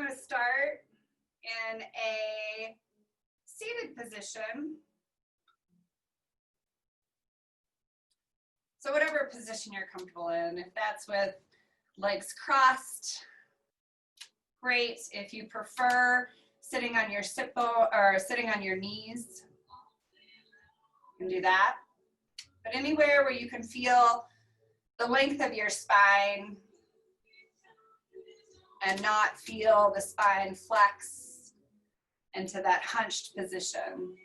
I'm going to start in a seated position. So whatever position you're comfortable in, if that's with legs crossed, great. If you prefer sitting on your sit bone or sitting on your knees, you can do that. But anywhere where you can feel the length of your spine and not feel the spine flex into that hunched position.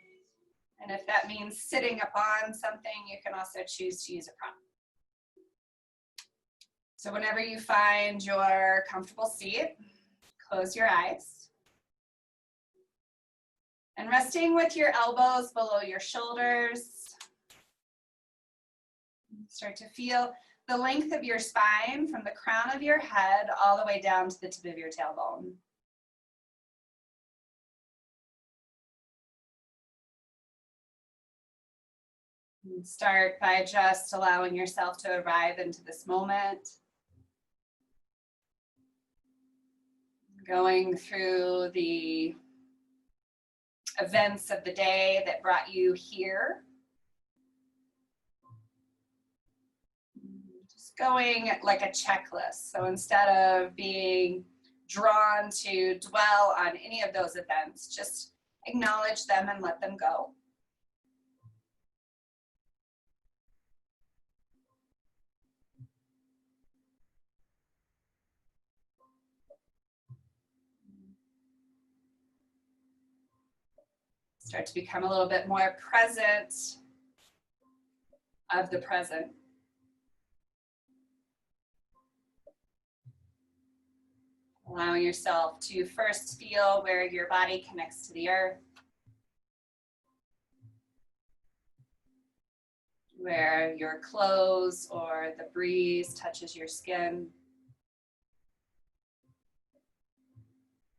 And if that means sitting upon something, you can also choose to use a prop. So whenever you find your comfortable seat, close your eyes. And resting with your elbows below your shoulders, start to feel the length of your spine from the crown of your head all the way down to the tip of your tailbone. And start by just allowing yourself to arrive into this moment. Going through the events of the day that brought you here. Going like a checklist. So instead of being drawn to dwell on any of those events, just acknowledge them and let them go. Start to become a little bit more present of the present. Allowing yourself to first feel where your body connects to the earth, where your clothes or the breeze touches your skin.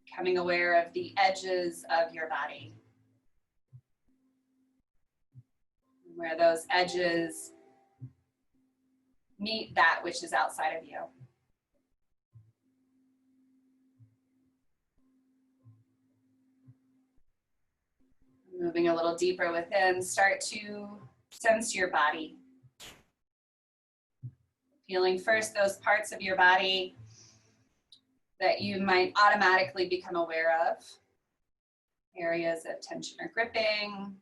Becoming aware of the edges of your body, where those edges meet that which is outside of you. Moving a little deeper within, start to sense your body. Feeling first those parts of your body that you might automatically become aware of. Areas of tension or gripping.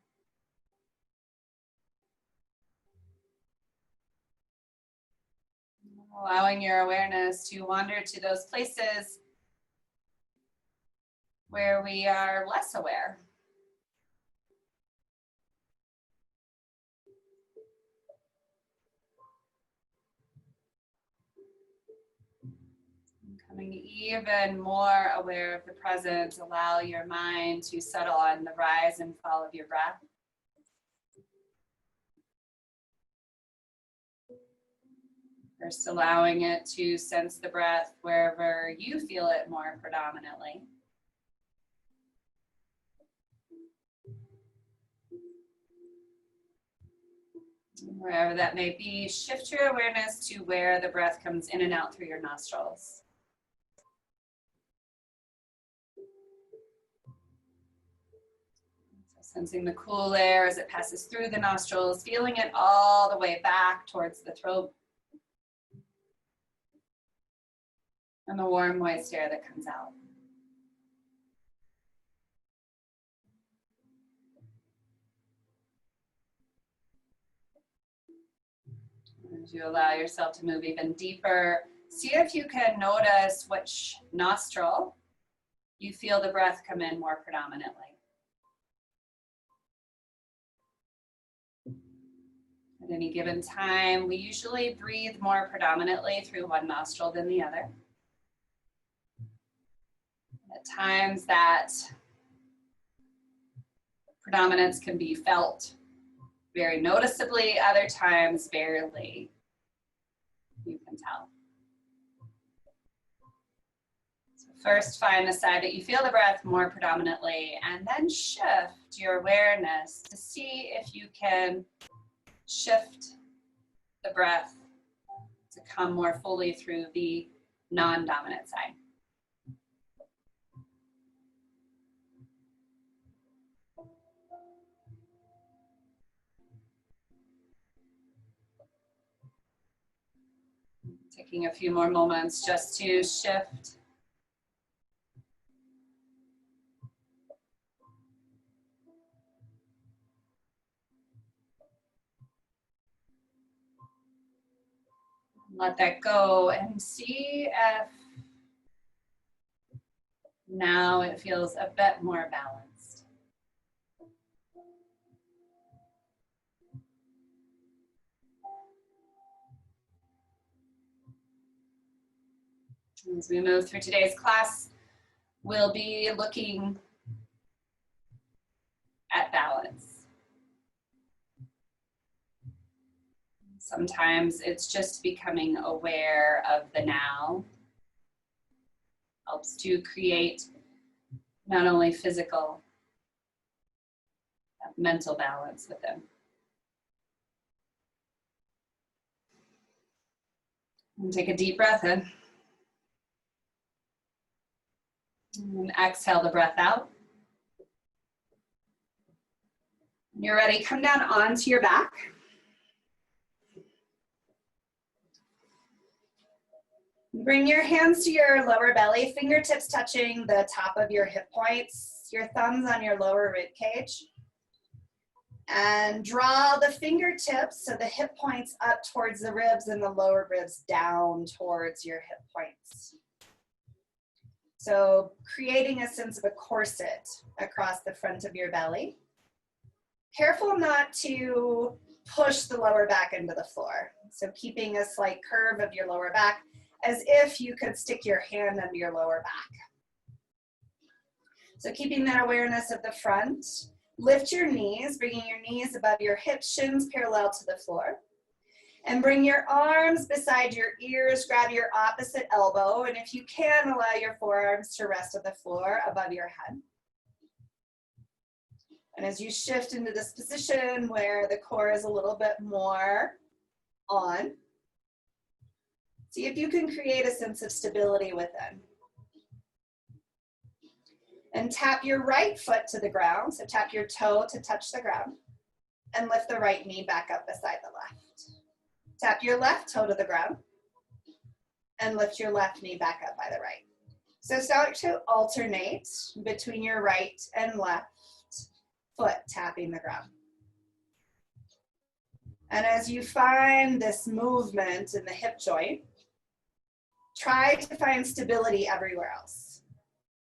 Allowing your awareness to wander to those places where we are less aware. Becoming even more aware of the present, allow your mind to settle on the rise and fall of your breath. First, allowing it to sense the breath wherever you feel it more predominantly. Wherever that may be, shift your awareness to where the breath comes in and out through your nostrils. Sensing the cool air as it passes through the nostrils, feeling it all the way back towards the throat. And the warm, moist air that comes out. As you allow yourself to move even deeper, see if you can notice which nostril you feel the breath come in more predominantly. At any given time, we usually breathe more predominantly through one nostril than the other. At times that predominance can be felt very noticeably, other times barely. You can tell. So first find the side that you feel the breath more predominantly, and then shift your awareness to see if you can shift the breath to come more fully through the non-dominant side. Taking a few more moments just to shift. Let that go and see if now it feels a bit more balanced. As we move through today's class, we'll be looking at balance. Sometimes it's just becoming aware of the now. Helps to create not only physical, but mental balance within. And take a deep breath in. And exhale the breath out. When you're ready, come down onto your back. Bring your hands to your lower belly, fingertips touching the top of your hip points, your thumbs on your lower rib cage. And draw the fingertips, so the hip points up towards the ribs and the lower ribs down towards your hip points. So creating a sense of a corset across the front of your belly. Careful not to push the lower back into the floor. So keeping a slight curve of your lower back, as if you could stick your hand under your lower back. So keeping that awareness of the front, lift your knees, bringing your knees above your hips, shins parallel to the floor. And bring your arms beside your ears, grab your opposite elbow, and if you can, allow your forearms to rest on the floor above your head. And as you shift into this position where the core is a little bit more on, see if you can create a sense of stability within. And tap your right foot to the ground, so tap your toe to touch the ground, and lift the right knee back up beside the left. Tap your left toe to the ground, and lift your left knee back up by the right. So start to alternate between your right and left foot tapping the ground. And as you find this movement in the hip joint, try to find stability everywhere else.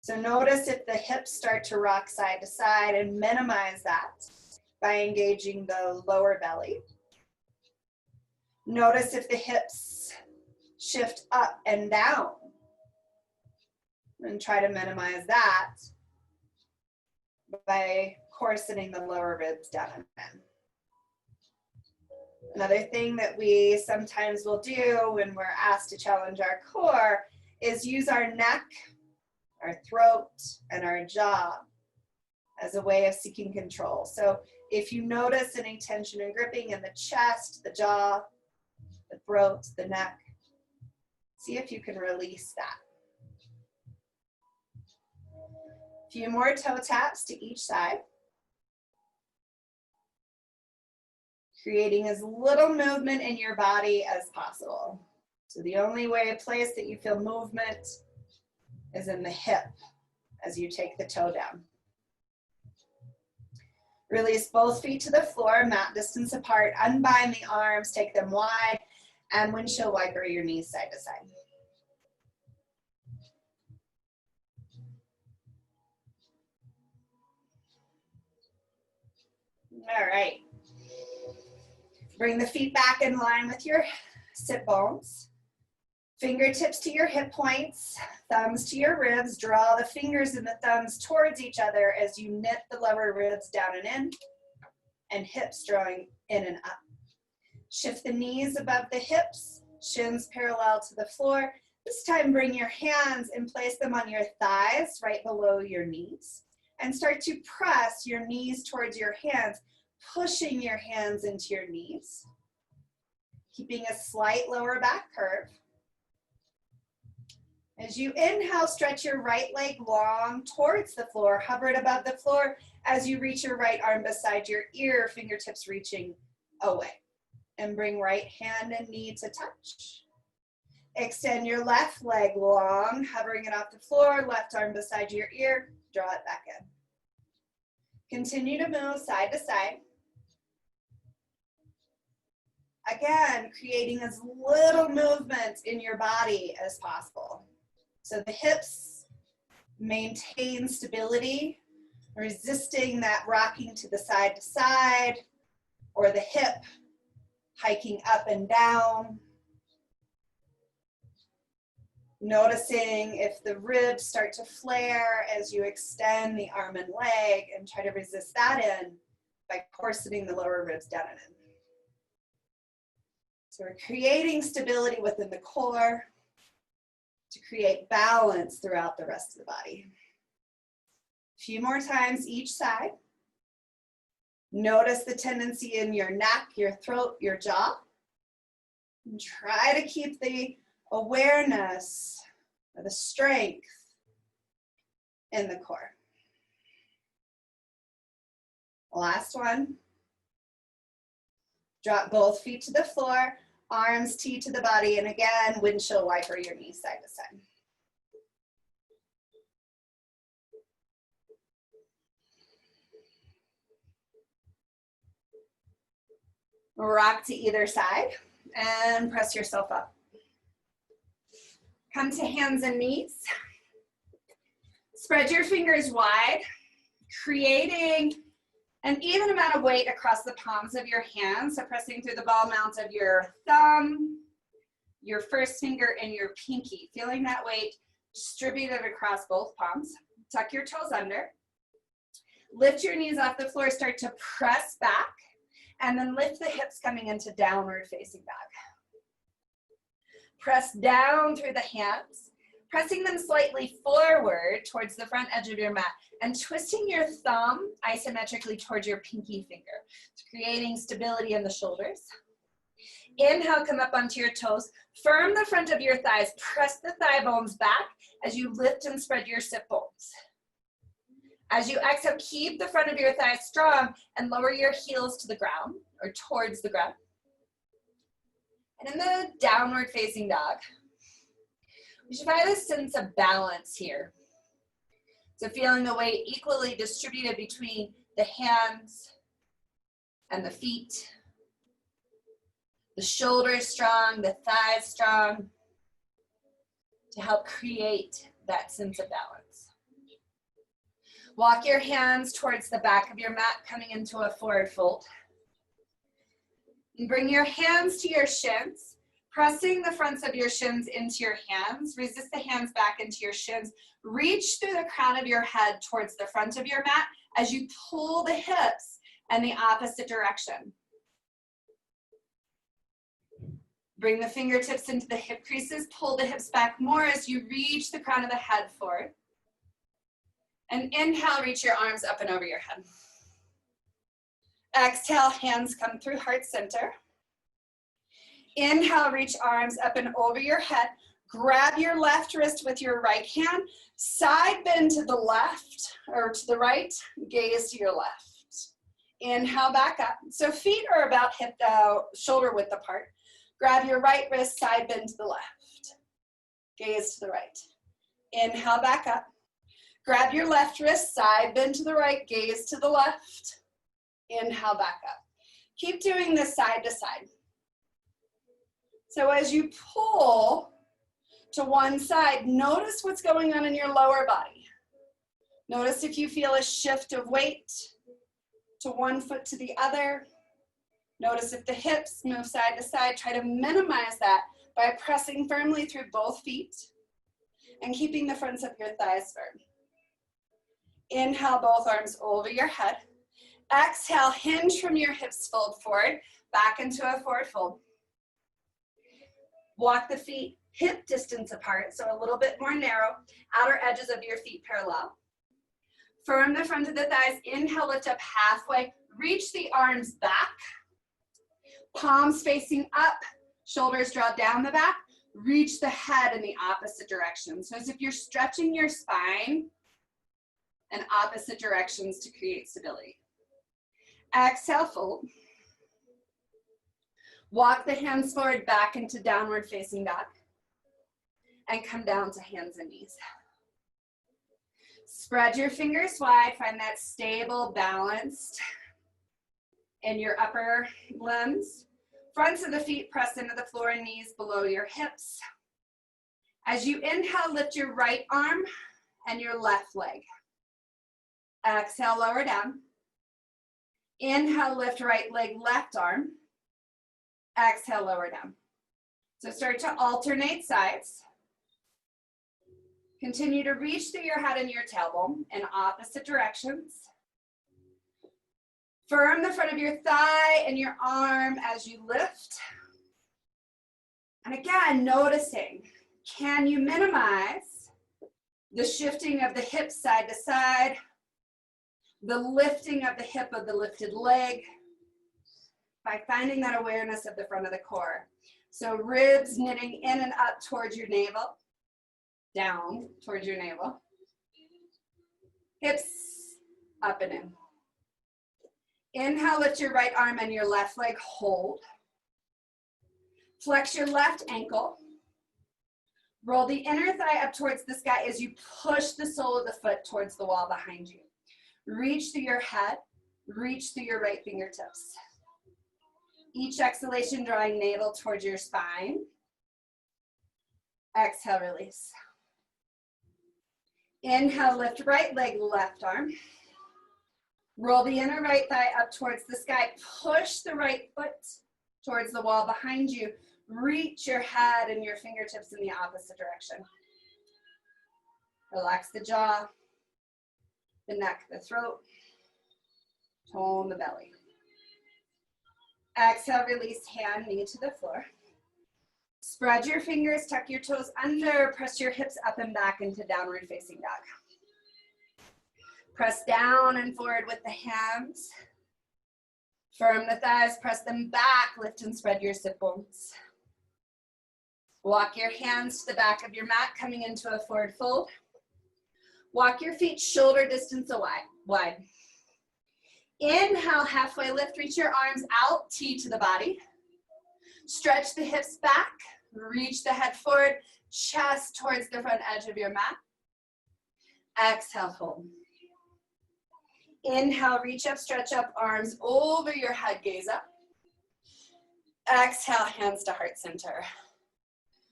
So notice if the hips start to rock side to side, and minimize that by engaging the lower belly. Notice if the hips shift up and down, and try to minimize that by corseting the lower ribs down and in. Another thing that we sometimes will do when we're asked to challenge our core is use our neck, our throat, and our jaw as a way of seeking control. So if you notice any tension and gripping in the chest, the jaw, the throat, the neck, see if you can release that. A few more toe taps to each side. Creating as little movement in your body as possible. So the only place that you feel movement is in the hip as you take the toe down. Release both feet to the floor, mat distance apart, unbind the arms, take them wide, and windshield wiper your knees side to side. All right. Bring the feet back in line with your sit bones. Fingertips to your hip points, thumbs to your ribs. Draw the fingers and the thumbs towards each other as you knit the lower ribs down and in, and hips drawing in and up. Shift the knees above the hips, shins parallel to the floor. This time bring your hands and place them on your thighs right below your knees, and start to press your knees towards your hands, pushing your hands into your knees, keeping a slight lower back curve. As you inhale, stretch your right leg long towards the floor, hover it above the floor as you reach your right arm beside your ear, fingertips reaching away. And bring right hand and knee to touch. Extend your left leg long, hovering it off the floor, left arm beside your ear, draw it back in. Continue to move side to side. Again, creating as little movement in your body as possible. So the hips maintain stability, resisting that rocking to the side to side, or the hip hiking up and down. Noticing if the ribs start to flare as you extend the arm and leg, and try to resist that in by corseting the lower ribs down and in. So we're creating stability within the core to create balance throughout the rest of the body. A few more times each side. Notice the tendency in your neck, your throat, your jaw. And try to keep the awareness or the strength in the core. Last one. Drop both feet to the floor, arms T to the body, and again, windshield wiper your knees side to side. Rock to either side and press yourself up. Come to hands and knees. Spread your fingers wide, creating an even amount of weight across the palms of your hands. So pressing through the ball mount of your thumb, your first finger, and your pinky. Feeling that weight distributed across both palms. Tuck your toes under. Lift your knees off the floor, start to press back, and then lift the hips coming into downward facing dog. Press down through the hands, pressing them slightly forward towards the front edge of your mat and twisting your thumb isometrically towards your pinky finger, creating stability in the shoulders. Inhale, come up onto your toes. Firm the front of your thighs. Press the thigh bones back as you lift and spread your sit bones. As you exhale, keep the front of your thighs strong and lower your heels to the ground or towards the ground. And in the downward facing dog, we should find a sense of balance here. So feeling the weight equally distributed between the hands and the feet. The shoulders strong, the thighs strong, to help create that sense of balance. Walk your hands towards the back of your mat, coming into a forward fold. And bring your hands to your shins, pressing the fronts of your shins into your hands. Resist the hands back into your shins. Reach through the crown of your head towards the front of your mat as you pull the hips in the opposite direction. Bring the fingertips into the hip creases. Pull the hips back more as you reach the crown of the head forward. And inhale, reach your arms up and over your head. Exhale, hands come through heart center. Inhale, reach arms up and over your head. Grab your left wrist with your right hand. Side bend to the left or to the right. Gaze to your left. Inhale, back up. So feet are about hip shoulder width apart. Grab your right wrist, side bend to the left. Gaze to the right. Inhale, back up. Grab your left wrist, side bend to the right, gaze to the left. Inhale, back up. Keep doing this side to side. So as you pull to one side, notice what's going on in your lower body. Notice if you feel a shift of weight to one foot to the other. Notice if the hips move side to side. Try to minimize that by pressing firmly through both feet and keeping the fronts of your thighs firm. Inhale, both arms over your head. Exhale, hinge from your hips, fold forward, back into a forward fold. Walk the feet hip distance apart, so a little bit more narrow, outer edges of your feet parallel. Firm the front of the thighs, inhale, lift up halfway, reach the arms back, palms facing up, shoulders draw down the back, reach the head in the opposite direction. So as if you're stretching your spine in opposite directions to create stability. Exhale, fold. Walk the hands forward back into downward facing dog. and come down to hands and knees. Spread your fingers wide, find that stable, balanced in your upper limbs. Fronts of the feet press into the floor, knees below your hips. As you inhale, lift your right arm and your left leg. Exhale, lower down. Inhale, lift right leg, left arm. Exhale, lower down. So start to alternate sides. Continue to reach through your head and your tailbone in opposite directions. Firm the front of your thigh and your arm as you lift. And again, noticing, can you minimize the shifting of the hips side to side, the lifting of the hip of the lifted leg, by finding that awareness of the front of the core. So ribs knitting in and up towards your navel, down towards your navel. Hips up and in. Inhale, lift your right arm and your left leg, hold. Flex your left ankle. Roll the inner thigh up towards the sky as you push the sole of the foot towards the wall behind you. Reach through your head, reach through your right fingertips. Each exhalation drawing navel towards your spine. Exhale, release. Inhale, lift right leg, left arm. Roll the inner right thigh up towards the sky. Push the right foot towards the wall behind you. Reach your head and your fingertips in the opposite direction. Relax the jaw, the neck, the throat. Tone the belly. Exhale, release, hand, knee to the floor. Spread your fingers, tuck your toes under, press your hips up and back into downward facing dog. Press down and forward with the hands. Firm the thighs, press them back, lift and spread your sit bones. Walk your hands to the back of your mat, coming into a forward fold. Walk your feet shoulder distance wide. Inhale, halfway lift, reach your arms out, T to the body. Stretch the hips back, reach the head forward, chest towards the front edge of your mat. Exhale, fold. Inhale, reach up, stretch up, arms over your head, gaze up. Exhale, hands to heart center.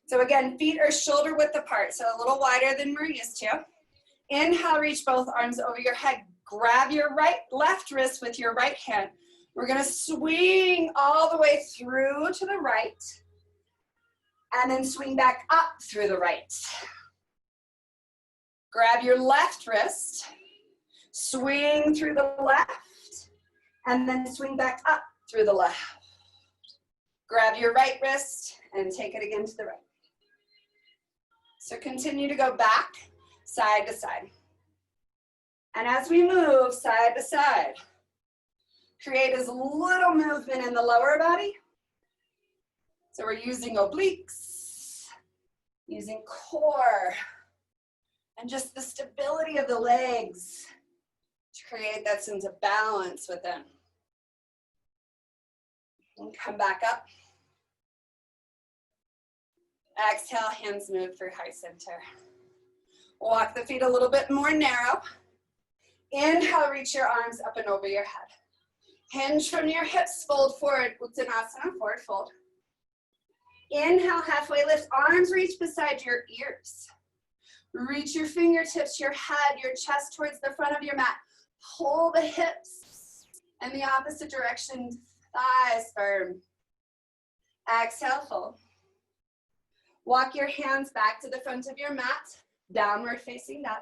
So again, feet are shoulder width apart, so a little wider than we're used to. Inhale, reach both arms over your head. Grab your left wrist with your right hand. We're gonna swing all the way through to the right, and then swing back up through the right. Grab your left wrist, swing through the left, and then swing back up through the left. Grab your right wrist and take it again to the right. So continue to go back, side to side. And as we move side to side, create as little movement in the lower body. So we're using obliques, using core, and just the stability of the legs to create that sense of balance within. And come back up. Exhale, hands move through heart center. Walk the feet a little bit more narrow. Inhale, reach your arms up and over your head. Hinge from your hips, fold forward, Uttanasana, forward fold. Inhale, halfway lift, arms reach beside your ears. Reach your fingertips, your head, your chest towards the front of your mat. Pull the hips in the opposite direction, thighs firm. Exhale, fold. Walk your hands back to the front of your mat, downward facing dog.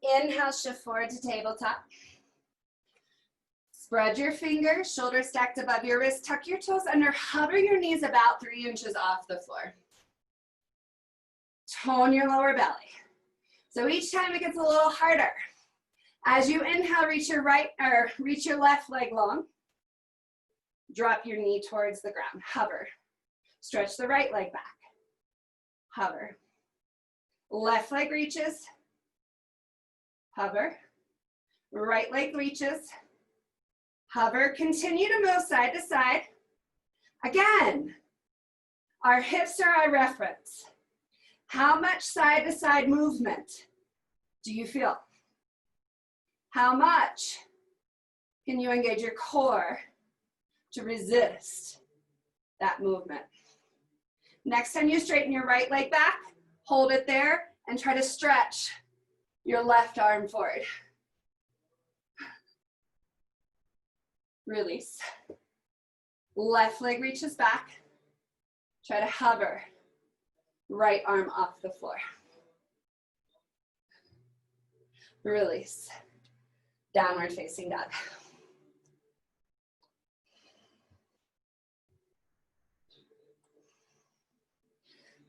Inhale, shift forward to tabletop. Spread your fingers, shoulders stacked above your wrist, tuck your toes under, hover your knees about 3 inches off the floor. Tone your lower belly. So each time it gets a little harder. As you inhale, reach your left leg long. Drop your knee towards the ground, hover. Stretch the right leg back, hover. Left leg reaches, hover. Right leg reaches, hover. Continue to move side to side. Again, our hips are our reference. How much side to side movement do you feel? How much can you engage your core to resist that movement? Next time you straighten your right leg back, hold it there and try to stretch your left arm forward. Release. Left leg reaches back. Try to hover. Right arm off the floor. Release. Downward facing dog.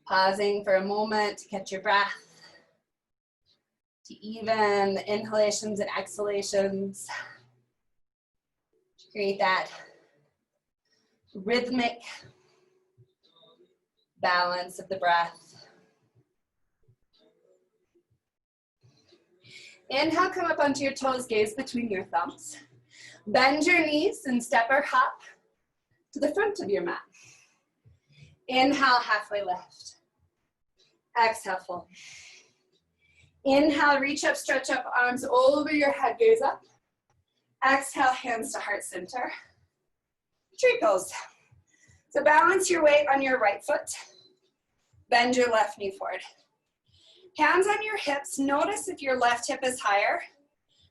Pausing for a moment to catch your breath, to even the inhalations and exhalations, to create that rhythmic balance of the breath. Inhale, come up onto your toes, gaze between your thumbs. Bend your knees and step or hop to the front of your mat. Inhale, halfway lift. Exhale, fold. Inhale, reach up, stretch up, arms over your head, gaze up. Exhale, hands to heart center. Tree pose. So balance your weight on your right foot. Bend your left knee forward. Hands on your hips. Notice if your left hip is higher.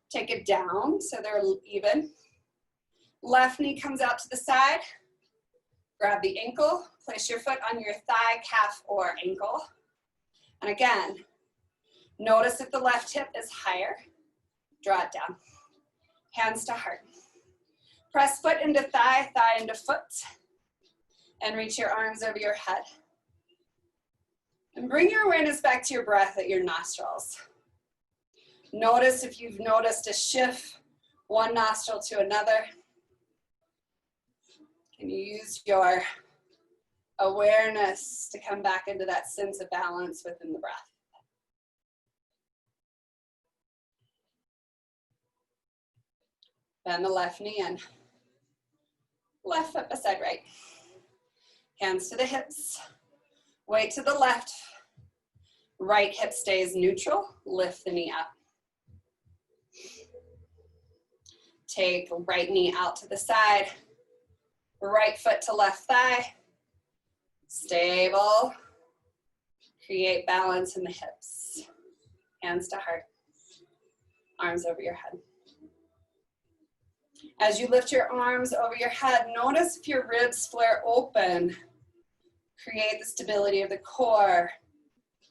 Take it down so they're even. Left knee comes out to the side. Grab the ankle. Place your foot on your thigh, calf, or ankle. And again, notice if the left hip is higher. Draw it down. Hands to heart. Press foot into thigh, thigh into foot. And reach your arms over your head. And bring your awareness back to your breath at your nostrils. Notice if you've noticed a shift, one nostril to another. Can you use your awareness to come back into that sense of balance within the breath? Bend the left knee in. Left foot beside right. Hands to the hips. Weight to the left. Right hip stays neutral. Lift the knee up. Take right knee out to the side. Right foot to left thigh. Stable. Create balance in the hips. Hands to heart. Arms over your head. As you lift your arms over your head, notice if your ribs flare open. Create the stability of the core.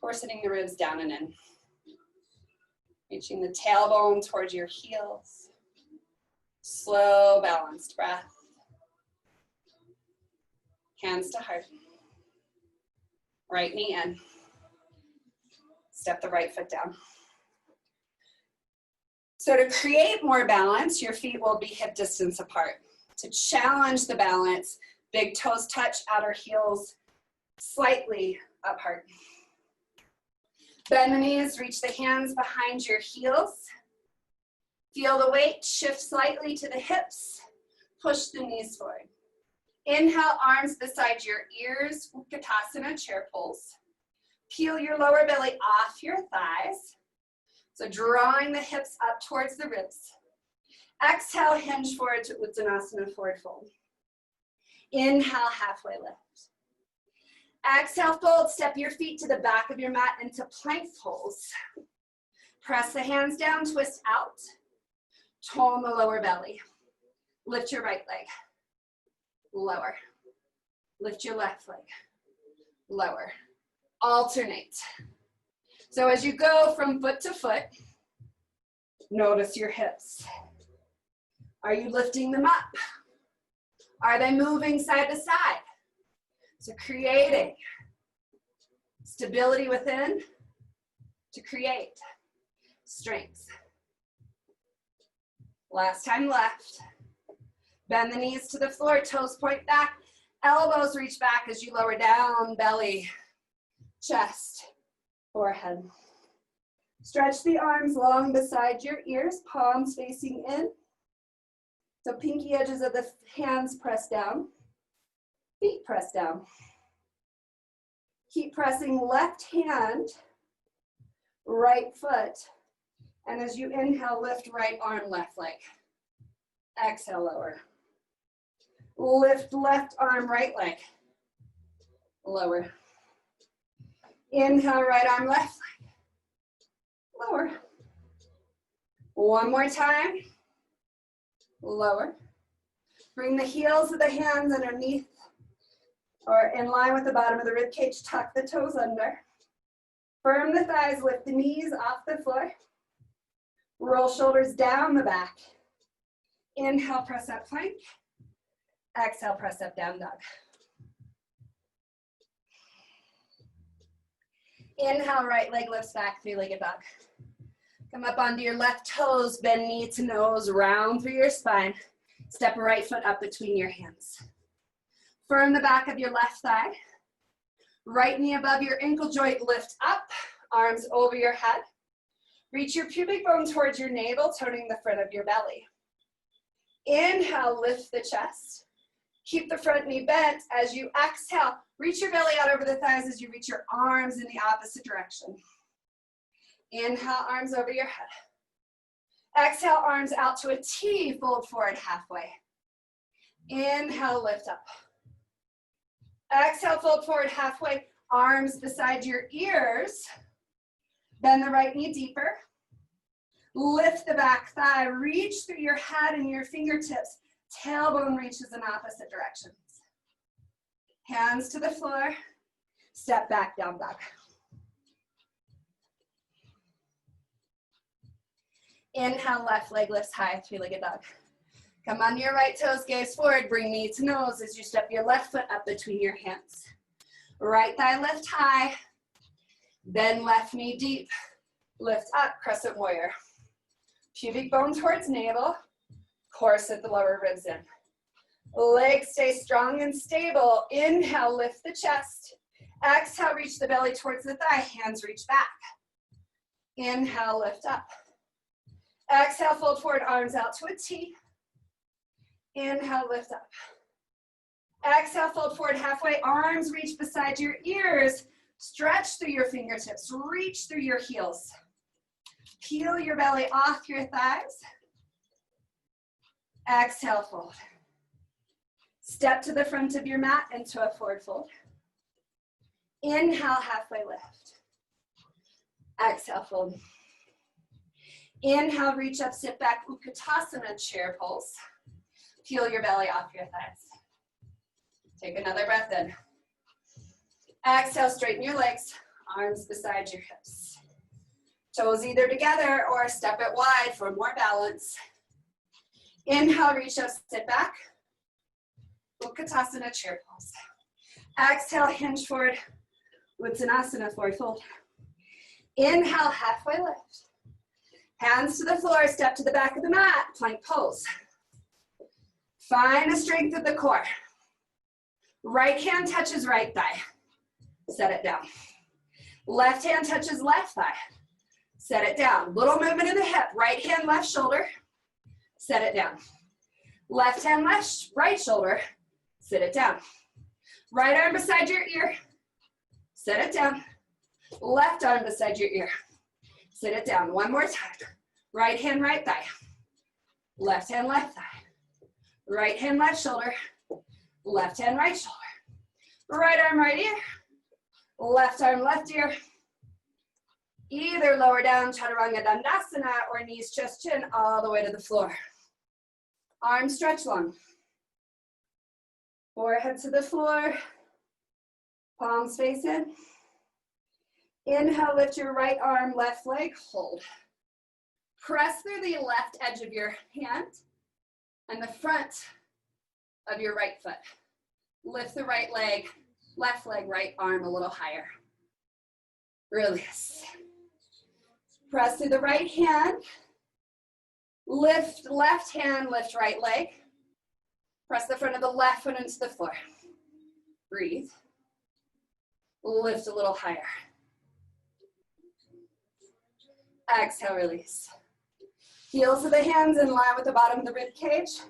Or sitting the ribs down and in. Reaching the tailbone towards your heels. Slow, balanced breath. Hands to heart. Right knee in. Step the right foot down. So to create more balance, your feet will be hip distance apart. To challenge the balance, big toes touch, outer heels slightly apart. Bend the knees, reach the hands behind your heels. Feel the weight, shift slightly to the hips. Push the knees forward. Inhale, arms beside your ears, Utkatasana, chair pose. Peel your lower belly off your thighs. So drawing the hips up towards the ribs. Exhale, hinge forward to Uttanasana, forward fold. Inhale, halfway lift. Exhale, fold, step your feet to the back of your mat into plank pose. Press the hands down, twist out. Tone the lower belly. Lift your right leg. Lower. Lift your left leg. Lower. Alternate. So as you go from foot to foot, notice your hips. Are you lifting them up? Are they moving side to side? So creating stability within to create strength. Last time left. Bend the knees to the floor, toes point back, elbows reach back as you lower down, belly, chest, forehead. Stretch the arms long beside your ears, palms facing in. So pinky edges of the hands press down, feet press down. Keep pressing left hand, right foot. And as you inhale, lift right arm, left leg. Exhale, lower. Lift left arm, right leg. Lower. Inhale, right arm, left leg. Lower. One more time. Lower. Bring the heels of the hands underneath or in line with the bottom of the rib cage. Tuck the toes under. Firm the thighs, lift the knees off the floor. Roll shoulders down the back. Inhale, press up plank. Exhale, press up down dog. Inhale, right leg lifts back, three-legged dog. Come up onto your left toes, bend knee to nose, round through your spine. Step right foot up between your hands. Firm the back of your left thigh. Right knee above your ankle joint, lift up, arms over your head. Reach your pubic bone towards your navel, toning the front of your belly. Inhale, lift the chest. Keep the front knee bent. As you exhale, reach your belly out over the thighs as you reach your arms in the opposite direction. Inhale, arms over your head. Exhale, arms out to a T, fold forward halfway. Inhale, lift up. Exhale, fold forward halfway, arms beside your ears. Bend the right knee deeper. Lift the back thigh, reach through your head and your fingertips. Tailbone reaches in opposite directions. Hands to the floor. Step back, down dog. Inhale, left leg lifts high, three-legged dog. Come on your right toes, gaze forward, bring knee to nose as you step your left foot up between your hands. Right thigh lift high, bend left knee deep, lift up, crescent warrior. Pubic bone towards navel, corset the lower ribs in. Legs stay strong and stable. Inhale, lift the chest. Exhale, reach the belly towards the thigh, hands reach back. Inhale, lift up. Exhale, fold forward, arms out to a T. Inhale, lift up. Exhale, fold forward halfway, arms reach beside your ears. Stretch through your fingertips, reach through your heels. Peel your belly off your thighs. Exhale, fold. Step to the front of your mat into a forward fold. Inhale, halfway lift. Exhale, fold. Inhale, reach up, sit back, Utkatasana, chair pose. Peel your belly off your thighs. Take another breath in. Exhale, straighten your legs, arms beside your hips. Toes either together or step it wide for more balance. Inhale, reach up, sit back. Utkatasana, chair pose. Exhale, hinge forward, Uttanasana, forward fold. Inhale, halfway lift. Hands to the floor, step to the back of the mat, plank pose. Find the strength of the core. Right hand touches right thigh. Set it down. Left hand touches left thigh. Set it down. Little movement in the hip. Right hand, left shoulder. Set it down. Left hand, right shoulder. Sit it down. Right arm beside your ear. Set it down. Left arm beside your ear. Sit it down. One more time. Right hand, right thigh. Left hand, left thigh. Right hand, left shoulder. Left hand, right shoulder. Right arm, right ear. Left arm, left ear. Either lower down, Chaturanga Dandasana, or knees, chest, chin, all the way to the floor. Arms stretch long. Forehead to the floor. Palms face in. Inhale, lift your right arm, left leg, hold. Press through the left edge of your hand and the front of your right foot. Lift the right leg, left leg, right arm a little higher. Release. Press through the right hand. Lift left hand, lift right leg. Press the front of the left foot into the floor. Breathe. Lift a little higher. Exhale, release. Heels of the hands in line with the bottom of the rib cage.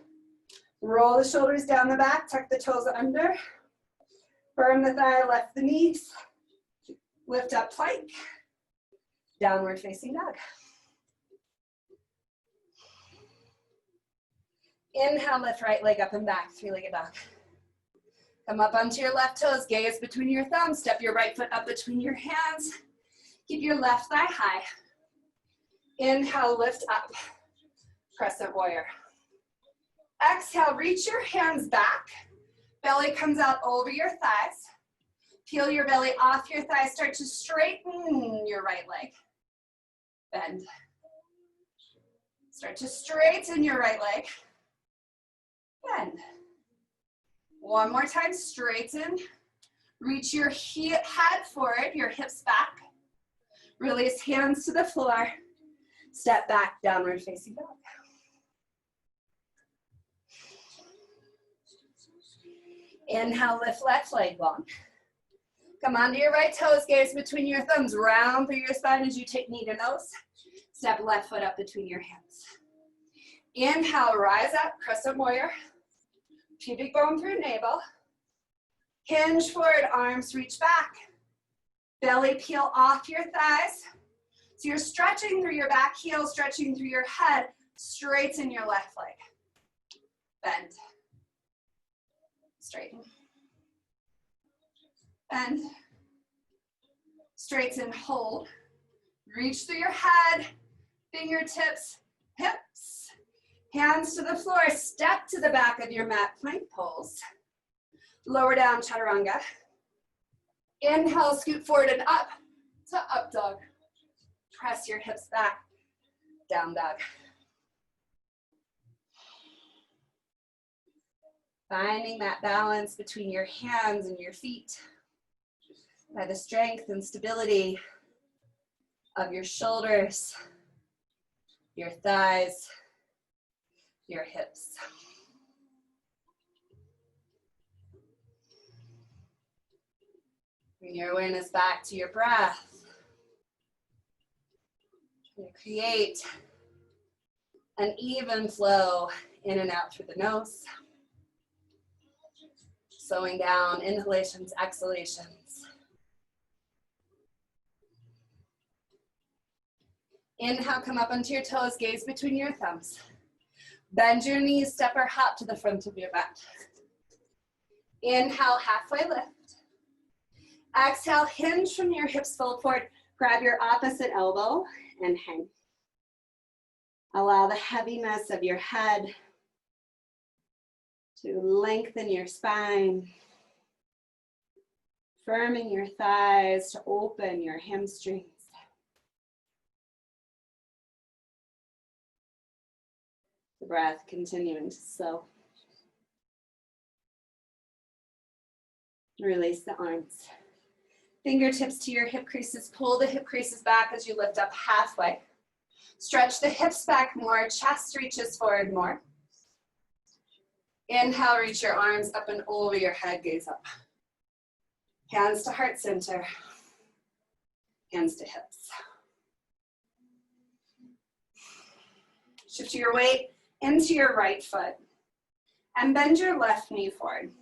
Roll the shoulders down the back, tuck the toes under. Firm the thigh, left the knees. Lift up plank. Downward facing dog. Inhale, lift right leg up and back, three-legged dog. Come up onto your left toes, gaze between your thumbs, step your right foot up between your hands. Keep your left thigh high. Inhale, lift up, crescent warrior. Exhale, reach your hands back. Belly comes out over your thighs. Peel your belly off your thighs, start to straighten your right leg. Bend. Start to straighten your right leg. Bend. One more time, straighten. Reach your head forward, your hips back. Release hands to the floor. Step back, downward facing dog. Inhale, lift left leg long. Come onto your right toes, gaze between your thumbs. Round through your spine as you take knee to nose. Step left foot up between your hands. Inhale, rise up, crescent warrior. Pubic bone through navel. Hinge forward, arms reach back. Belly peel off your thighs. So you're stretching through your back heel, stretching through your head. Straighten your left leg. Bend. Straighten. Bend. Straighten, hold. Reach through your head, fingertips, hips. Hands to the floor, step to the back of your mat, plank pose. Lower down, chaturanga. Inhale, scoot forward and up to up dog. Press your hips back, down dog. Finding that balance between your hands and your feet by the strength and stability of your shoulders, your thighs, your hips. Bring your awareness back to your breath. Try to create an even flow in and out through the nose. Slowing down inhalations, exhalations. Inhale, come up onto your toes, gaze between your thumbs. Bend your knees, step or hop to the front of your mat. Inhale, halfway lift. Exhale, hinge from your hips, fold forward. Grab your opposite elbow and hang. Allow the heaviness of your head to lengthen your spine. Firming your thighs to open your hamstrings. The breath continuing to slow. Release the arms. Fingertips to your hip creases. Pull the hip creases back as you lift up halfway. Stretch the hips back more. Chest reaches forward more. Inhale, reach your arms up and over your head, gaze up. Hands to heart center. Hands to hips. Shift your weight into your right foot and bend your left knee forward.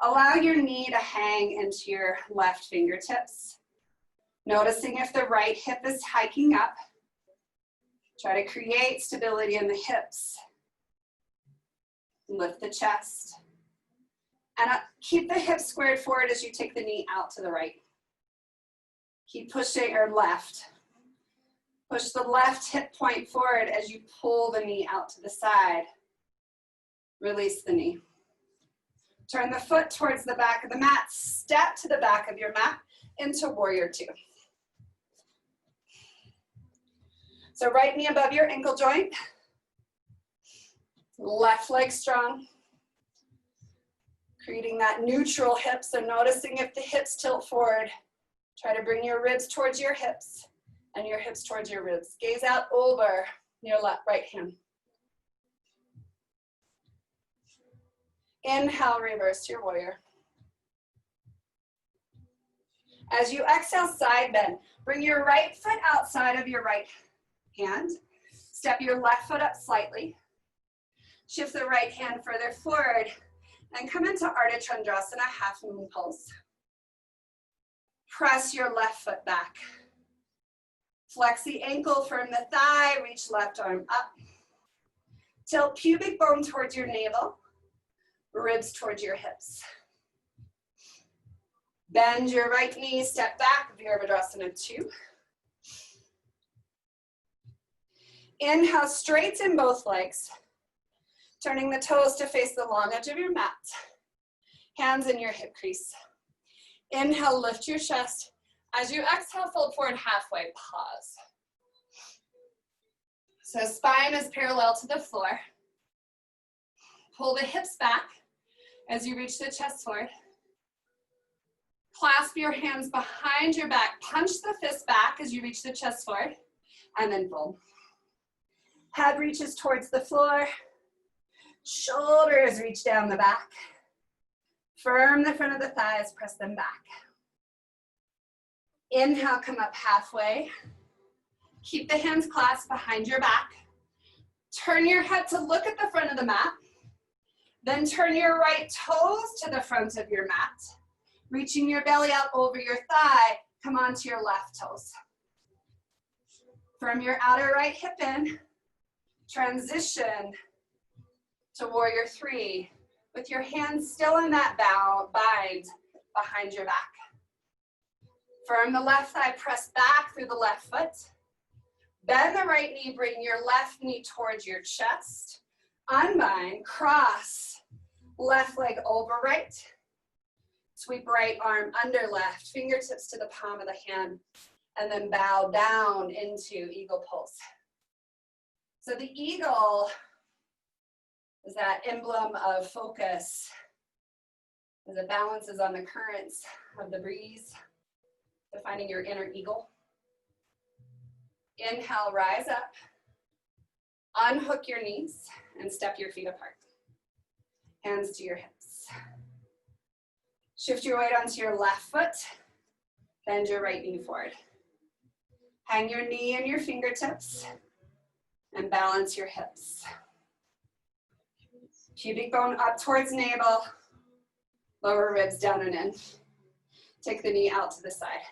Allow your knee to hang into your left fingertips. Noticing if the right hip is hiking up. Try to create stability in the hips. Lift the chest. And keep the hips squared forward as you take the knee out to the right. Keep pushing, or left. Push the left hip point forward as you pull the knee out to the side. Release the knee. Turn the foot towards the back of the mat. Step to the back of your mat into warrior two. So right knee above your ankle joint. Left leg strong. Creating that neutral hip, so noticing if the hips tilt forward. Try to bring your ribs towards your hips and your hips towards your ribs. Gaze out over your right hand. Inhale, reverse your warrior. As you exhale, side bend. Bring your right foot outside of your right hand. Step your left foot up slightly. Shift the right hand further forward and come into Ardha Chandrasana, half moon pose. Press your left foot back. Flex the ankle, firm the thigh, reach left arm up. Tilt pubic bone towards your navel, ribs towards your hips. Bend your right knee, step back, Virabhadrasana 2. Inhale, straighten both legs, turning the toes to face the long edge of your mat. Hands in your hip crease. Inhale, lift your chest. As you exhale, fold forward halfway, pause. So spine is parallel to the floor. Pull the hips back as you reach the chest forward. Clasp your hands behind your back. Punch the fist back as you reach the chest forward, and then fold. Head reaches towards the floor. Shoulders reach down the back. Firm the front of the thighs, press them back. Inhale, come up halfway. Keep the hands clasped behind your back. Turn your head to look at the front of the mat. Then turn your right toes to the front of your mat. Reaching your belly out over your thigh, come onto your left toes. From your outer right hip in, transition to warrior 3 with your hands still in that bind behind your back. Firm the left thigh, press back through the left foot. Bend the right knee, bring your left knee towards your chest. Unbind, cross, left leg over right. Sweep right arm under left, fingertips to the palm of the hand, and then bow down into eagle pose. So the eagle is that emblem of focus as it balances on the currents of the breeze, defining your inner eagle. Inhale, rise up, unhook your knees, and step your feet apart. Hands to your hips. Shift your weight onto your left foot, bend your right knee forward. Hang your knee in your fingertips, and balance your hips. Pubic bone up towards navel, lower ribs down and in. Take the knee out to the side.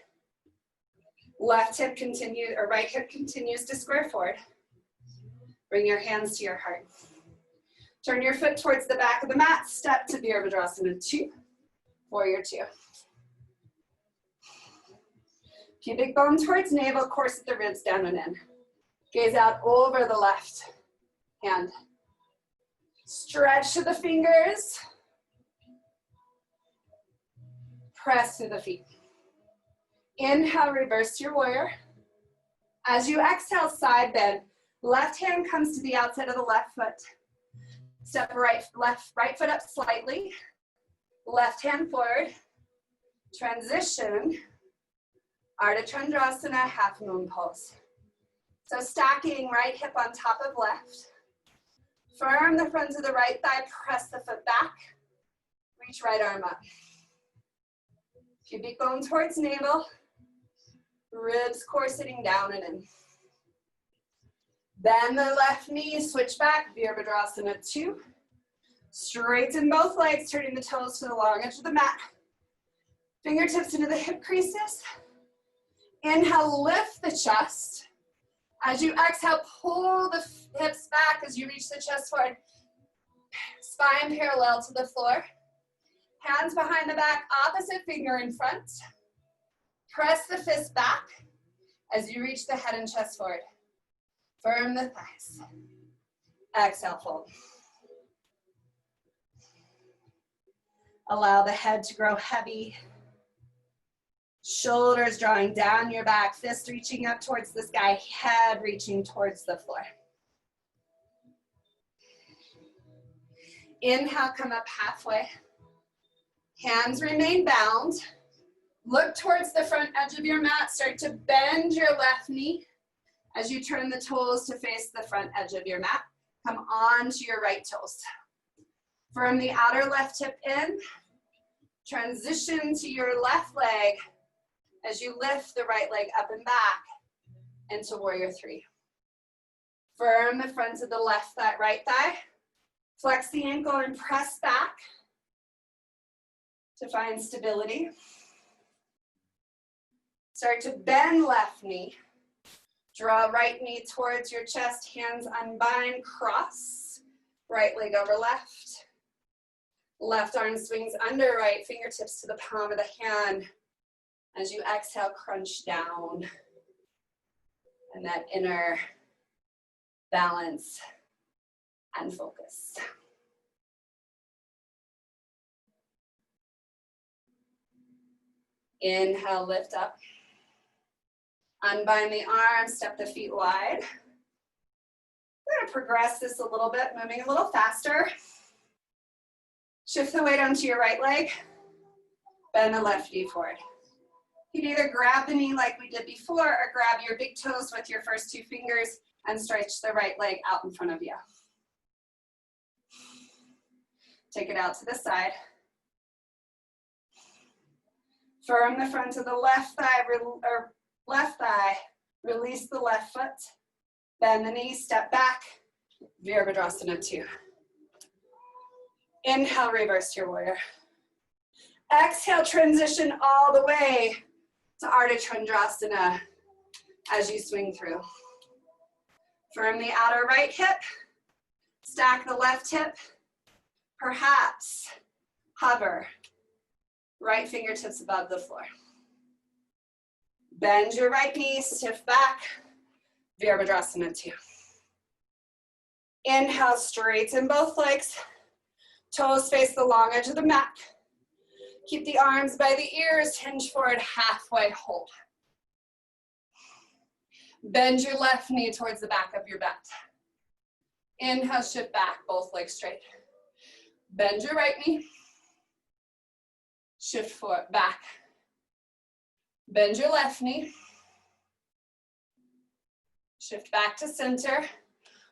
Left hip continues, or right hip continues to square forward. Bring your hands to your heart. Turn your foot towards the back of the mat, step to Virabhadrasana 2, warrior 2. Pubic bone towards navel, corset the ribs down and in. Gaze out over the left hand. Stretch to the fingers. Press through the feet. Inhale, reverse your warrior. As you exhale, side bend. Left hand comes to the outside of the left foot. Step right foot up slightly. Left hand forward. Transition. Ardha Chandrasana, half moon pose. So stacking right hip on top of left. Firm the front of the right thigh, press the foot back. Reach right arm up. Pubic bone towards navel. Ribs corseting down and in. Bend the left knee, switch back, Virabhadrasana 2. Straighten both legs, turning the toes to the long edge of the mat. Fingertips into the hip creases. Inhale, lift the chest. As you exhale, pull the hips back as you reach the chest forward. Spine parallel to the floor. Hands behind the back, opposite finger in front. Press the fist back as you reach the head and chest forward. Firm the thighs. Exhale, fold. Allow the head to grow heavy. Shoulders drawing down your back, fist reaching up towards the sky, head reaching towards the floor. Inhale, come up halfway. Hands remain bound. Look towards the front edge of your mat. Start to bend your left knee as you turn the toes to face the front edge of your mat. Come on to your right toes. From the outer left hip in, transition to your left leg as you lift the right leg up and back into warrior 3. Firm the front of the right thigh. Flex the ankle and press back to find stability. Start to bend left knee. Draw right knee towards your chest, hands unbind, cross. Right leg over left. Left arm swings under right, fingertips to the palm of the hand. As you exhale, crunch down. And that inner balance and focus. Inhale, lift up. Unbind the arms, step the feet wide. We're gonna progress this a little bit, moving a little faster. Shift the weight onto your right leg. Bend the left knee forward. You can either grab the knee like we did before or grab your big toes with your first two fingers and stretch the right leg out in front of you. Take it out to the side. Firm the front of the left thigh, release the left foot, bend the knee, step back, Virabhadrasana 2. Inhale, reverse your warrior. Exhale, transition all the way to Ardha Chandrasana as you swing through. Firm the outer right hip, stack the left hip, perhaps hover, right fingertips above the floor. Bend your right knee, stiff back, Virabhadrasana 2. Inhale, straighten both legs, toes face the long edge of the mat. Keep the arms by the ears, hinge forward, halfway hold. Bend your left knee towards the back of your mat. Inhale, shift back, both legs straight. Bend your right knee, shift forward, back. Bend your left knee, shift back to center,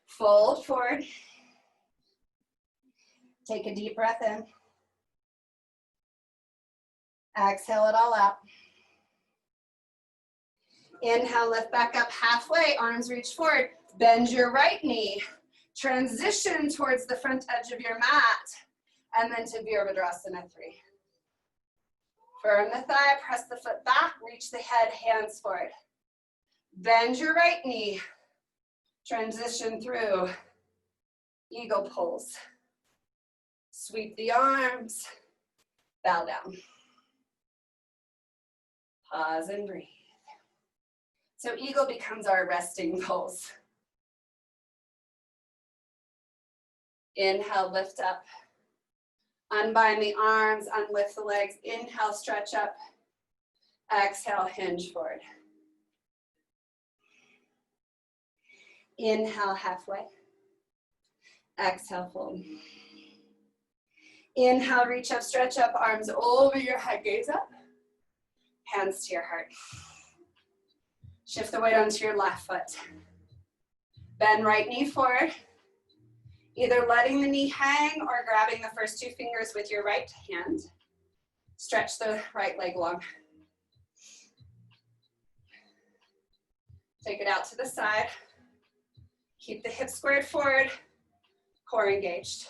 fold forward. Take a deep breath in. Exhale it all out. Inhale, lift back up halfway, arms reach forward. Bend your right knee. Transition towards the front edge of your mat, and then to Virabhadrasana 3. Firm the thigh, press the foot back, reach the head, hands forward. Bend your right knee. Transition through eagle pose. Sweep the arms, bow down. Pause and breathe. So eagle becomes our resting pose. Inhale, lift up. Unbind the arms, unlift the legs. Inhale, stretch up. Exhale, hinge forward. Inhale, halfway. Exhale, fold. Inhale, reach up, stretch up, arms over your head, gaze up. Hands to your heart. Shift the weight onto your left foot. Bend right knee forward. Either letting the knee hang or grabbing the first two fingers with your right hand. Stretch the right leg long. Take it out to the side. Keep the hips squared forward, core engaged.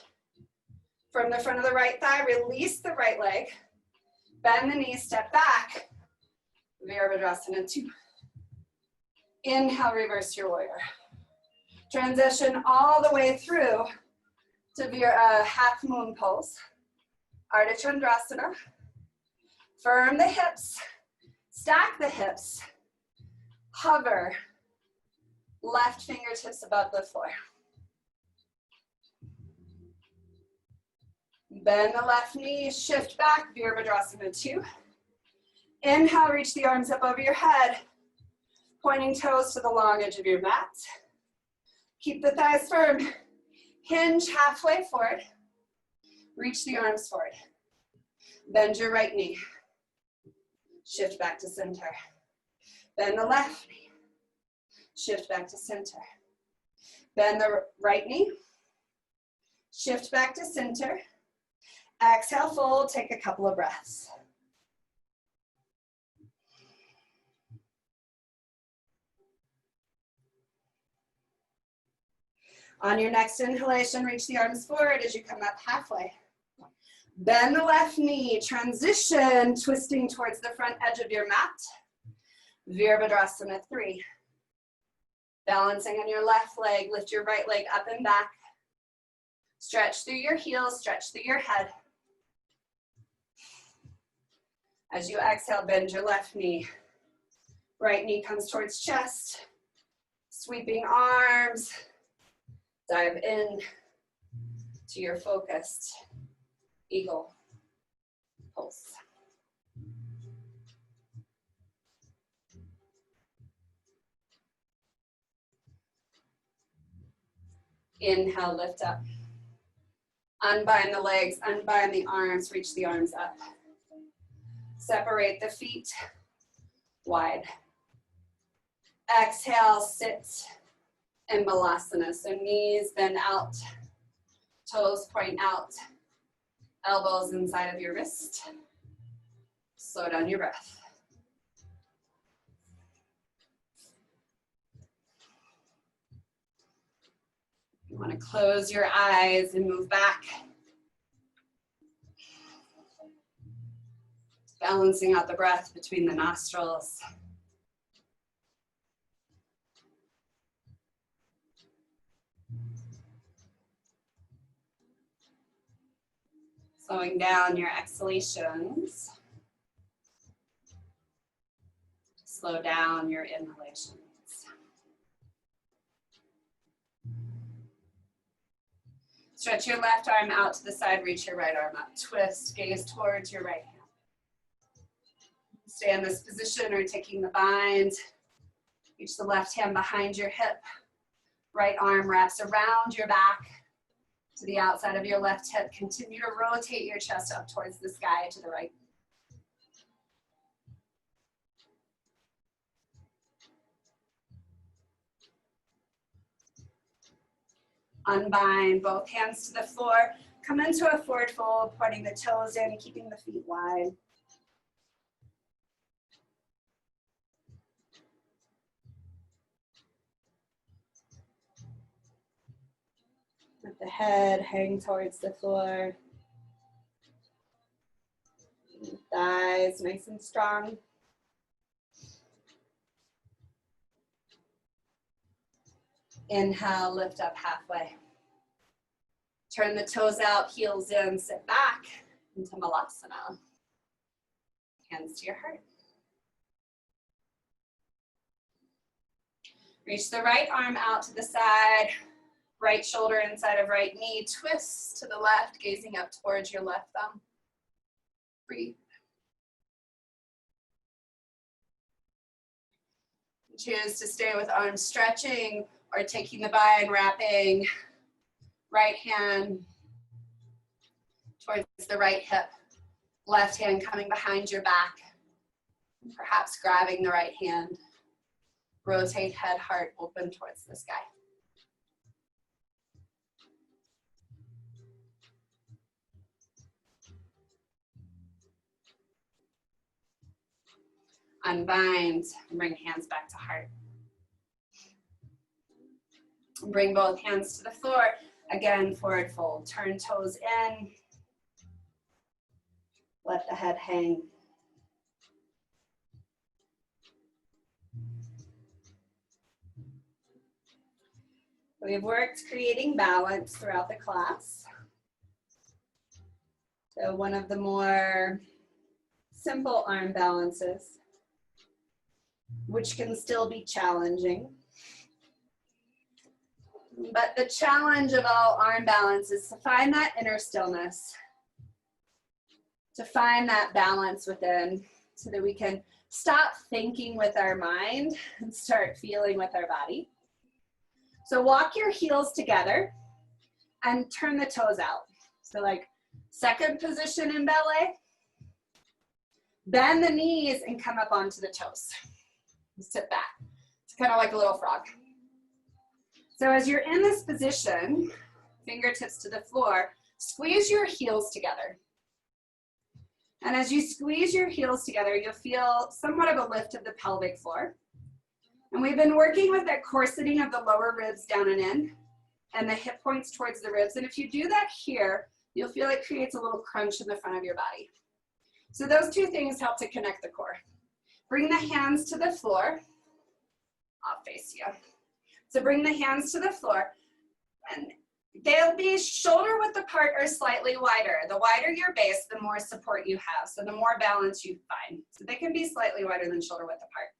From the front of the right thigh, release the right leg. Bend the knees, step back. Virabhadrasana 2. Inhale, reverse your warrior. Transition all the way through to half moon pose. Ardha Chandrasana. Firm the hips, stack the hips, hover, left fingertips above the floor. Bend the left knee, shift back, Virabhadrasana 2. Inhale, reach the arms up over your head, pointing toes to the long edge of your mat. Keep the thighs firm. Hinge halfway forward. Reach the arms forward. Bend your right knee. Shift back to center. Bend the left knee. Shift back to center. Bend the right knee. Shift back to center. Exhale, fold, take a couple of breaths. On your next inhalation, reach the arms forward as you come up halfway. Bend the left knee, transition, twisting towards the front edge of your mat. Virabhadrasana 3. Balancing on your left leg, lift your right leg up and back. Stretch through your heels, stretch through your head. As you exhale, bend your left knee. Right knee comes towards chest. Sweeping arms. Dive in to your focused eagle pulse. Inhale, lift up. Unbind the legs, unbind the arms, reach the arms up. Separate the feet wide. Exhale, sit in Balasana. So knees bend out, toes point out, elbows inside of your wrist. Slow down your breath. You want to close your eyes and move back. Balancing out the breath between the nostrils. Slowing down your exhalations. Slow down your inhalations. Stretch your left arm out to the side, reach your right arm up. Twist, gaze towards your right hand. Stay in this position or taking the bind. Reach the left hand behind your hip. Right arm wraps around your back to the outside of your left hip. Continue to rotate your chest up towards the sky to the right. Unbind both hands to the floor. Come into a forward fold, pointing the toes in, keeping the feet wide. Let the head hang towards the floor. Thighs nice and strong. Inhale, lift up halfway. Turn the toes out, heels in, sit back into Malasana. Hands to your heart. Reach the right arm out to the side, right shoulder inside of right knee, twist to the left, gazing up towards your left thumb. Breathe. Choose to stay with arms stretching or taking the bind, wrapping right hand towards the right hip, left hand coming behind your back, perhaps grabbing the right hand. Rotate head, heart open towards the sky. Unbind and bring hands back to heart. Bring both hands to the floor. Again, forward fold. Turn toes in. Let the head hang. We've worked creating balance throughout the class. So one of the more simple arm balances, which can still be challenging. But the challenge of all arm balance is to find that inner stillness, to find that balance within so that we can stop thinking with our mind and start feeling with our body. So walk your heels together and turn the toes out. So like second position in ballet. Bend the knees and come up onto the toes. Sit back. It's kind of like a little frog. So as you're in this position, fingertips to the floor, squeeze your heels together. And as you squeeze your heels together, you'll feel somewhat of a lift of the pelvic floor. And we've been working with that corseting of the lower ribs down and in, and the hip points towards the ribs. And if you do that here, you'll feel it creates a little crunch in the front of your body. So those two things help to connect the core. Bring the hands to the floor. I'll face you. So bring the hands to the floor, and they'll be shoulder width apart or slightly wider. The wider your base, the more support you have, so the more balance you find. So they can be slightly wider than shoulder width apart.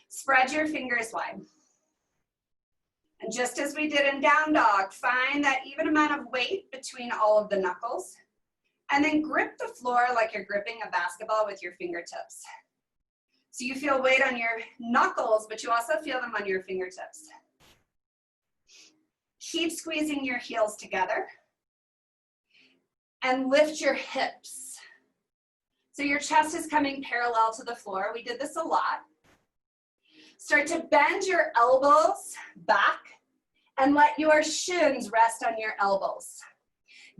Spread your fingers wide. And just as we did in down dog, find that even amount of weight between all of the knuckles, and then grip the floor like you're gripping a basketball with your fingertips. So you feel weight on your knuckles, but you also feel them on your fingertips. Keep squeezing your heels together and lift your hips. So your chest is coming parallel to the floor. We did this a lot. Start to bend your elbows back and let your shins rest on your elbows.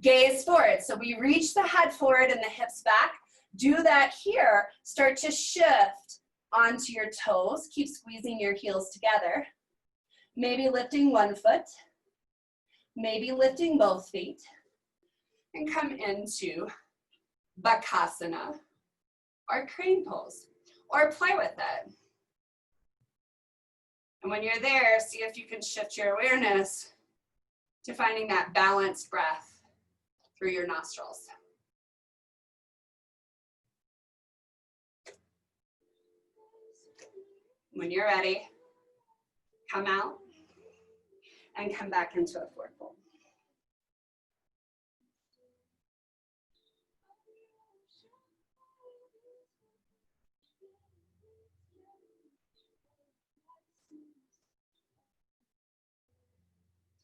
Gaze forward. So we reach the head forward and the hips back. Do that here. Start to shift onto your toes. Keep squeezing your heels together. Maybe lifting one foot. Maybe lifting both feet. And come into Bakasana or crane pose, or play with it. And when you're there, see if you can shift your awareness to finding that balanced breath through your nostrils. When you're ready, come out and come back into a forward fold.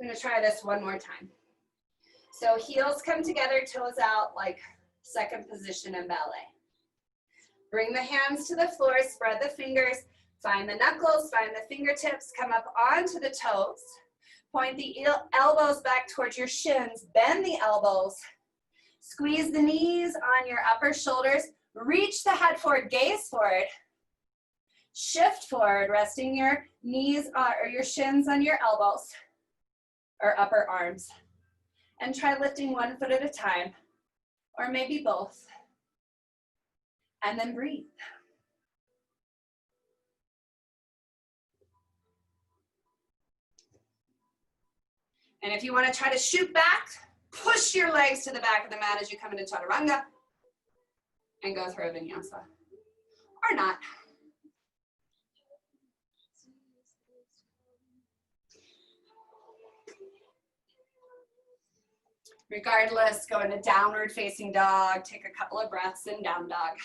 I'm going to try this one more time. So heels come together, toes out, like second position in ballet. Bring the hands to the floor, spread the fingers, find the knuckles, find the fingertips, come up onto the toes. Point the elbows back towards your shins, bend the elbows, squeeze the knees on your upper shoulders, reach the head forward, gaze forward, shift forward, resting your knees or your shins on your elbows or upper arms. And try lifting one foot at a time, or maybe both. And then breathe. And if you want to try to shoot back, push your legs to the back of the mat as you come into Chaturanga and go through a vinyasa. Or not. Regardless, go into downward facing dog, take a couple of breaths in down dog.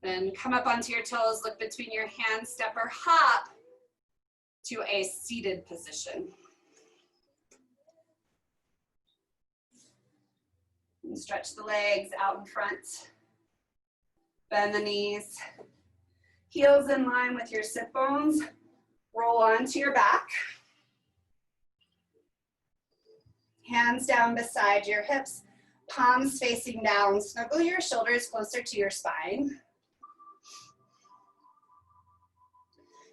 Then come up onto your toes, look between your hands, step or hop to a seated position. And stretch the legs out in front. Bend the knees. Heels in line with your sit bones. Roll onto your back. Hands down beside your hips, palms facing down. Snuggle your shoulders closer to your spine.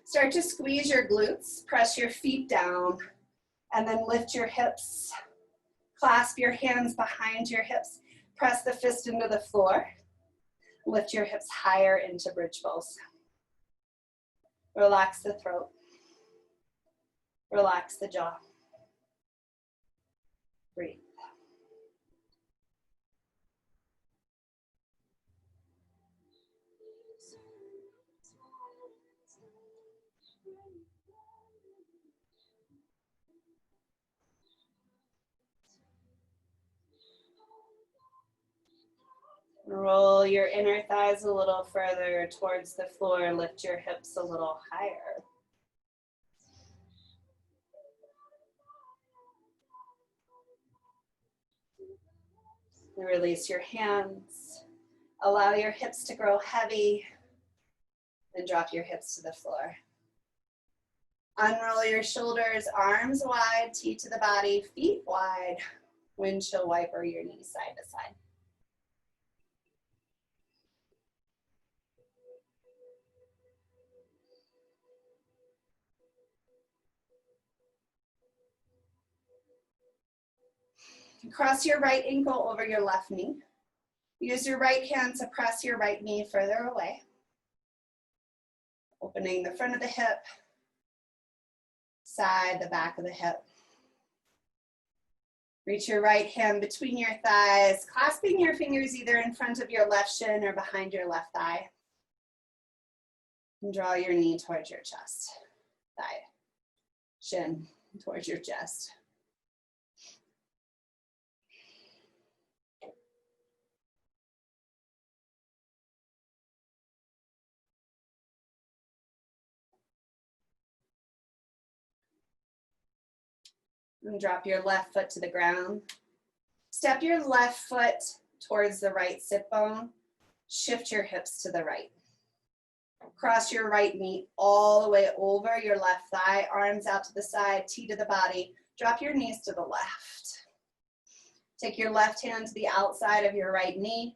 Start to squeeze your glutes, press your feet down, and then lift your hips. Clasp your hands behind your hips. Press the fist into the floor. Lift your hips higher into bridge pose. Relax the throat. Relax the jaw. Breathe. Roll your inner thighs a little further towards the floor. Lift your hips a little higher. Release your hands. Allow your hips to grow heavy. Then drop your hips to the floor. Unroll your shoulders, arms wide, T to the body, feet wide. Windshield wiper your knees side to side. Cross your right ankle over your left knee. Use your right hand to press your right knee further away. Opening the front of the hip, side, the back of the hip. Reach your right hand between your thighs, clasping your fingers either in front of your left shin or behind your left thigh. And draw your knee towards your chest, thigh, shin towards your chest. And drop your left foot to the ground. Step your left foot towards the right sit bone. Shift your hips to the right. Cross your right knee all the way over your left thigh, arms out to the side, T to the body. Drop your knees to the left. Take your left hand to the outside of your right knee.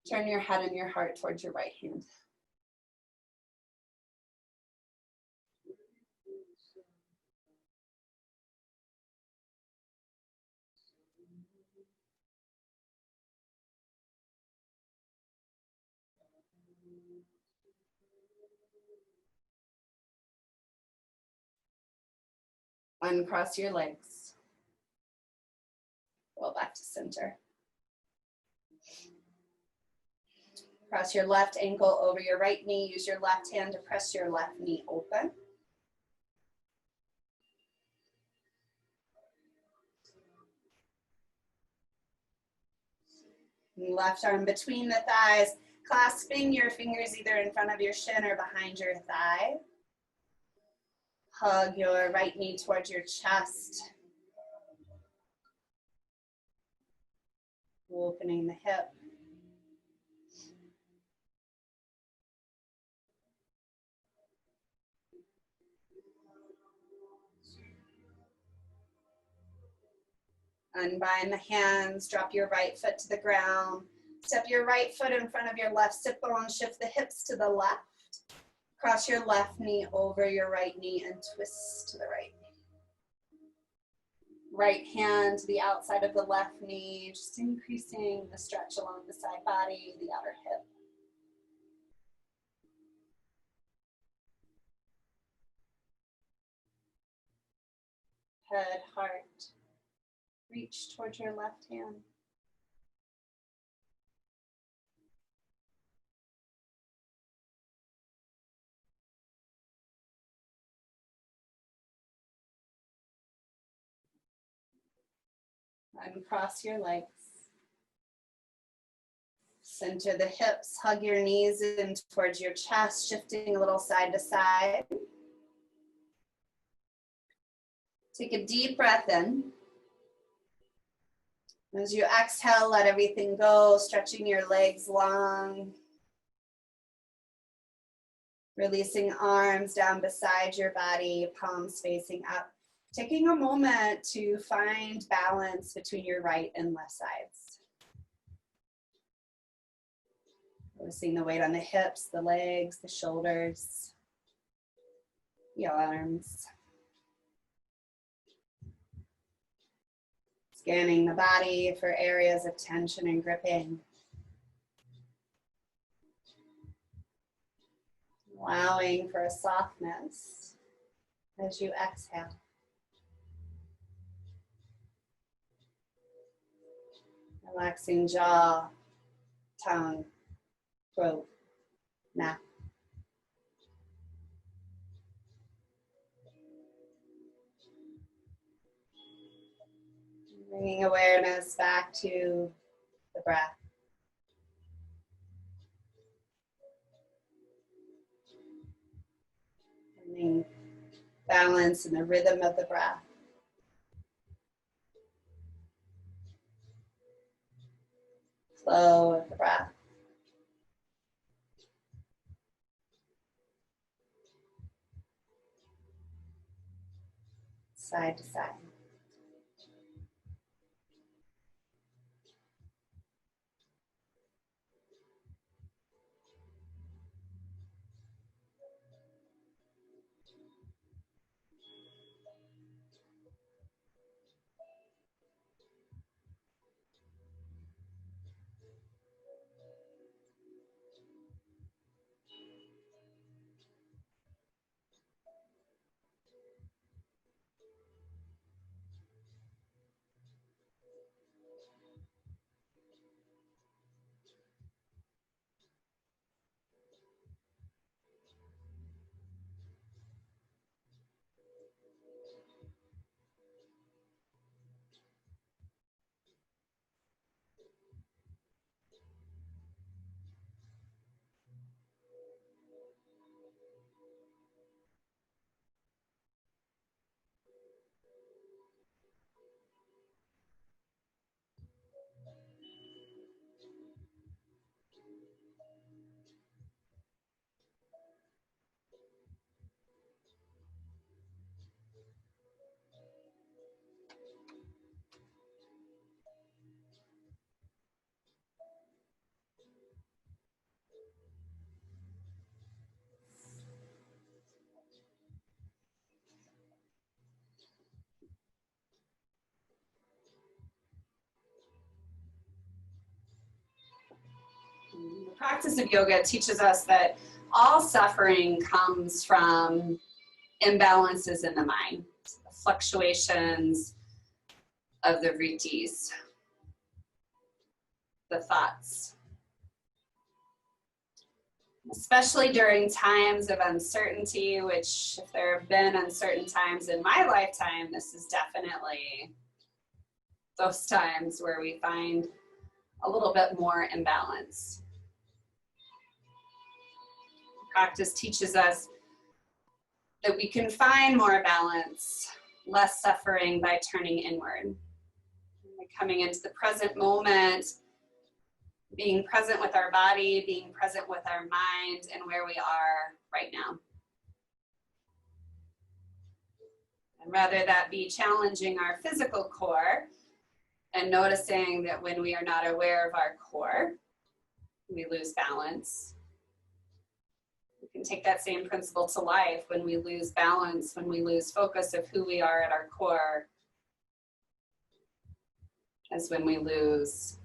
Turn your head and your heart towards your right hand. Uncross your legs. Roll back to center. Cross your left ankle over your right knee. Use your left hand to press your left knee open. Left arm between the thighs, clasping your fingers either in front of your shin or behind your thigh. Hug your right knee towards your chest. Opening the hip. Unbind the hands, drop your right foot to the ground. Step your right foot in front of your left sit bone, shift the hips to the left. Cross your left knee over your right knee and twist to the right. Right hand to the outside of the left knee, just increasing the stretch along the side body, the outer hip. Head, heart. Reach towards your left hand. Uncross your legs. Center the hips, hug your knees in towards your chest, shifting a little side to side. Take a deep breath in. As you exhale, let everything go, stretching your legs long. Releasing arms down beside your body, palms facing up. Taking a moment to find balance between your right and left sides. Noticing the weight on the hips, the legs, the shoulders, the arms. Scanning the body for areas of tension and gripping. Allowing for a softness as you exhale. Relaxing jaw, tongue, throat, neck. Bringing awareness back to the breath. Bringing balance in the rhythm of the breath. Flow of the breath. Side to side. practice of yoga teaches us that all suffering comes from imbalances in the mind, the fluctuations of the vrittis, the thoughts. Especially during times of uncertainty, which if there have been uncertain times in my lifetime, this is definitely those times where we find a little bit more imbalance. Practice teaches us that we can find more balance, less suffering by turning inward. By coming into the present moment, being present with our body, being present with our mind, and where we are right now. And rather that be challenging our physical core and noticing that when we are not aware of our core, we lose balance. We can take that same principle to life. When we lose balance, when we lose focus of who we are at our core, as when we lose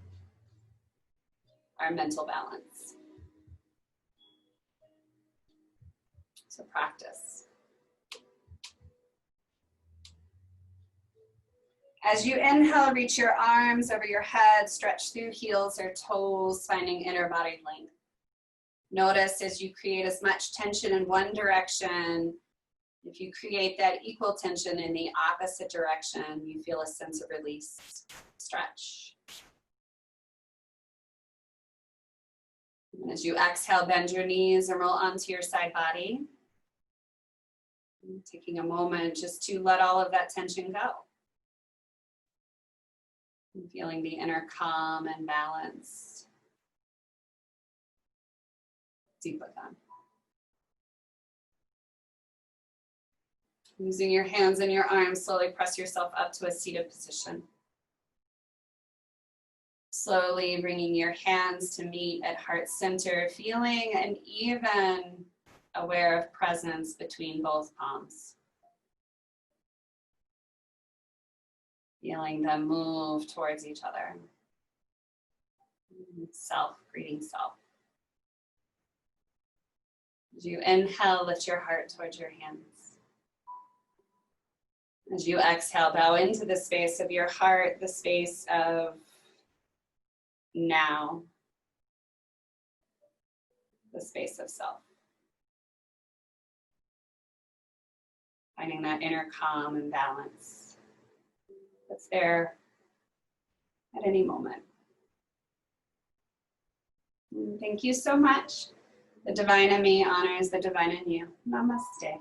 our mental balance. So practice. As you inhale, reach your arms over your head, stretch through heels or toes, finding inner body length. Notice as you create as much tension in one direction, if you create that equal tension in the opposite direction, you feel a sense of release, stretch. And as you exhale, bend your knees and roll onto your side body. And taking a moment just to let all of that tension go. And feeling the inner calm and balance. Deep within. Using your hands and your arms, slowly press yourself up to a seated position. Slowly bringing your hands to meet at heart center, feeling and even aware of presence between both palms. Feeling them move towards each other. Self, greeting self. As you inhale, lift your heart towards your hands. As you exhale, bow into the space of your heart, the space of now, the space of self. Finding that inner calm and balance that's there at any moment. And thank you so much. The divine in me honors the divine in you. Namaste.